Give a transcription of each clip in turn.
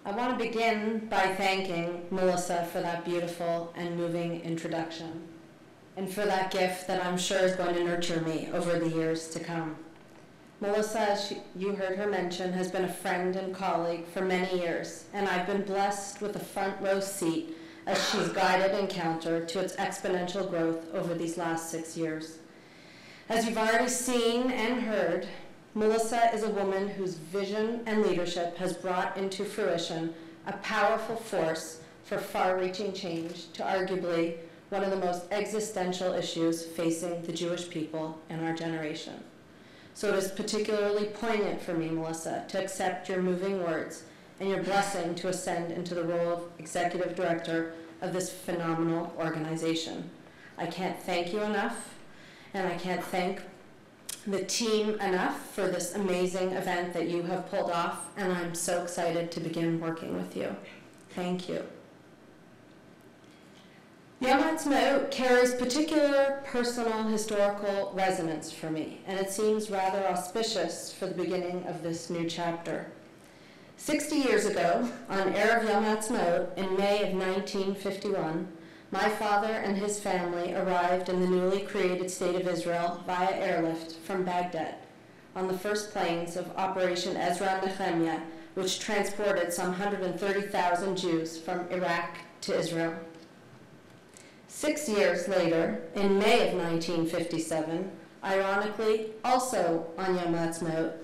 I want to begin by thanking Melissa for that beautiful and moving introduction, and for that gift that I'm sure is going to nurture me over the years to come. Melissa, as you heard her mention, has been a friend and colleague for many years, and I've been blessed with a front row seat as she's guided Encounter to its exponential growth over these last 6 years. As you've already seen and heard, Melissa is a woman whose vision and leadership has brought into fruition a powerful force for far-reaching change to arguably one of the most existential issues facing the Jewish people in our generation. So it is particularly poignant for me, Melissa, to accept your moving words and your blessing to ascend into the role of executive director of this phenomenal organization. I can't thank you enough, and I can't thank the team enough for this amazing event that you have pulled off, and I'm so excited to begin working with you. Thank you. Yom Ha'atzmaut carries particular personal historical resonance for me, and it seems rather auspicious for the beginning of this new chapter. 60 years ago, on Erev Yom Ha'atzmaut in May of 1951, my father and his family arrived in the newly created state of Israel via airlift from Baghdad on the first planes of Operation Ezra Nehemiah, which transported some 130,000 Jews from Iraq to Israel. 6 years later, in May of 1957, ironically, also on Yom Ha'atzmaut,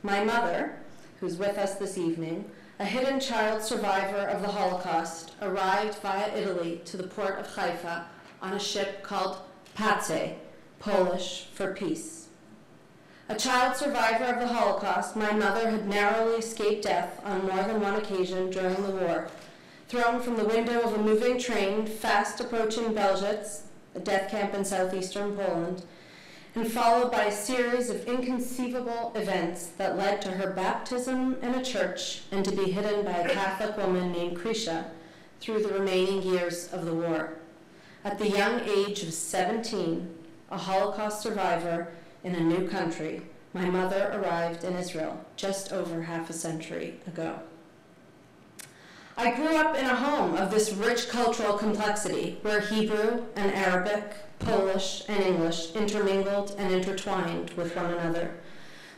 my mother, who's with us this evening, a hidden child survivor of the Holocaust, arrived via Italy to the port of Haifa on a ship called Pace, Polish for peace. A child survivor of the Holocaust, my mother had narrowly escaped death on more than one occasion during the war, thrown from the window of a moving train fast approaching Belzec, a death camp in southeastern Poland, and followed by a series of inconceivable events that led to her baptism in a church and to be hidden by a Catholic woman named Krisha through the remaining years of the war. At the young age of 17, a Holocaust survivor in a new country, my mother arrived in Israel just over half a century ago. I grew up in a home of this rich cultural complexity where Hebrew and Arabic, Polish and English intermingled and intertwined with one another.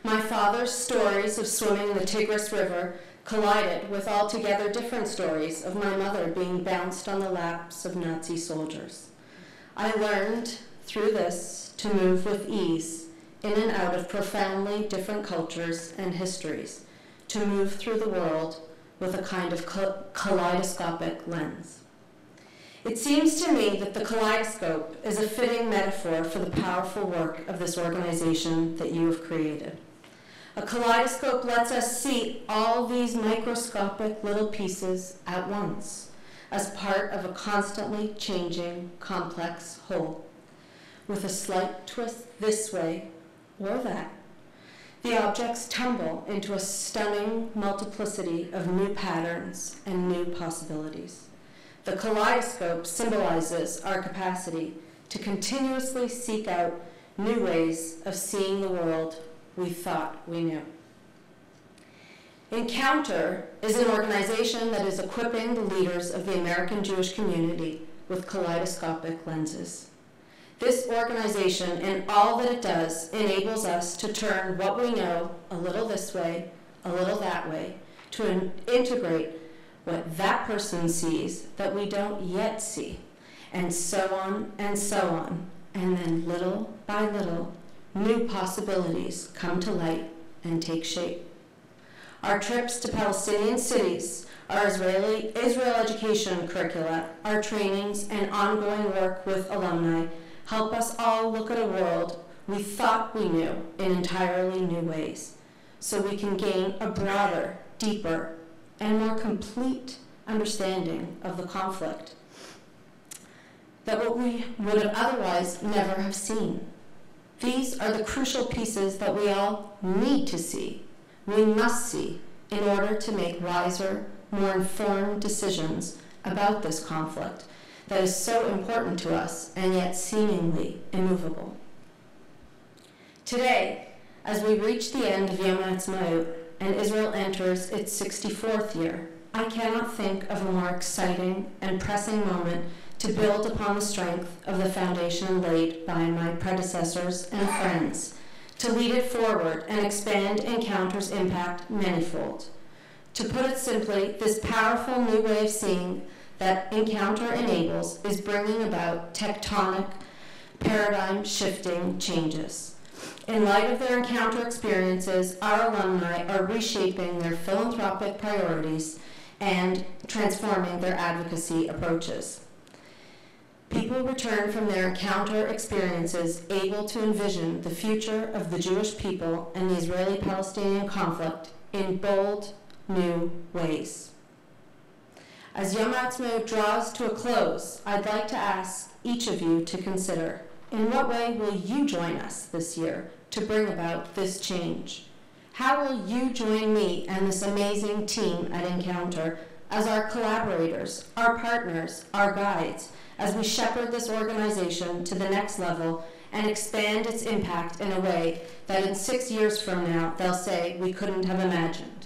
My father's stories of swimming the Tigris River collided with altogether different stories of my mother being bounced on the laps of Nazi soldiers. I learned through this to move with ease in and out of profoundly different cultures and histories, to move through the world with a kind of kaleidoscopic lens. It seems to me that the kaleidoscope is a fitting metaphor for the powerful work of this organization that you have created. A kaleidoscope lets us see all these microscopic little pieces at once as part of a constantly changing, complex whole, with a slight twist this way or that. The objects tumble into a stunning multiplicity of new patterns and new possibilities. The kaleidoscope symbolizes our capacity to continuously seek out new ways of seeing the world we thought we knew. Encounter is an organization that is equipping the leaders of the American Jewish community with kaleidoscopic lenses. This organization and all that it does enables us to turn what we know a little this way, a little that way, to integrate what that person sees that we don't yet see, and so on and so on. And then little by little, new possibilities come to light and take shape. Our trips to Palestinian cities, our Israel education curricula, our trainings, and ongoing work with alumni help us all look at a world we thought we knew in entirely new ways, so we can gain a broader, deeper, and more complete understanding of the conflict that what we would have otherwise never have seen. These are the crucial pieces that we all need to see, we must see, in order to make wiser, more informed decisions about this conflict that is so important to us and yet seemingly immovable. Today, as we reach the end of Yom Ha'atzmaut and Israel enters its 64th year, I cannot think of a more exciting and pressing moment to build upon the strength of the foundation laid by my predecessors and friends, to lead it forward and expand Encounter's impact manifold. To put it simply, this powerful new way of seeing that Encounter enables is bringing about tectonic, paradigm-shifting changes. In light of their Encounter experiences, our alumni are reshaping their philanthropic priorities and transforming their advocacy approaches. People return from their Encounter experiences able to envision the future of the Jewish people and the Israeli-Palestinian conflict in bold, new ways. As Yom Ha'atzmaut draws to a close, I'd like to ask each of you to consider, in what way will you join us this year to bring about this change? How will you join me and this amazing team at Encounter as our collaborators, our partners, our guides, as we shepherd this organization to the next level and expand its impact in a way that in 6 years from now, they'll say we couldn't have imagined?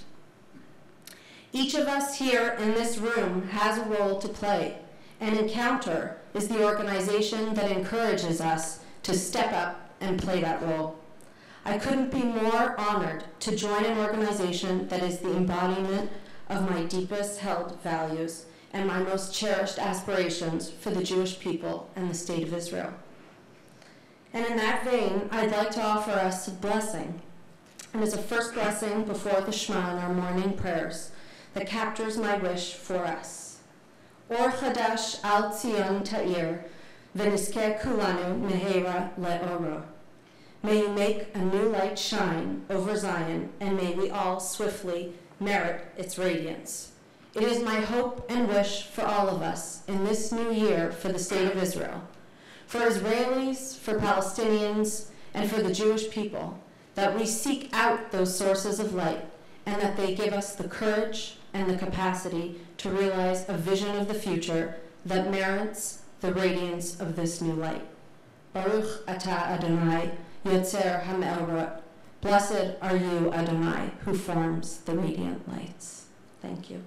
Each of us here in this room has a role to play, and Encounter is the organization that encourages us to step up and play that role. I couldn't be more honored to join an organization that is the embodiment of my deepest held values and my most cherished aspirations for the Jewish people and the state of Israel. And in that vein, I'd like to offer us a blessing, and as a first blessing before the Shema in our morning prayers, that captures my wish for us. Or chadash al Tzion ta'ir, v'nizkeh kulanu mehera le'oro. May you make a new light shine over Zion, and may we all swiftly merit its radiance. It is my hope and wish for all of us in this new year for the state of Israel, for Israelis, for Palestinians, and for the Jewish people, that we seek out those sources of light and that they give us the courage and the capacity to realize a vision of the future that merits the radiance of this new light. Baruch atah Adonai, Yotzer HaMe'orot. Blessed are you, Adonai, who forms the radiant lights. Thank you.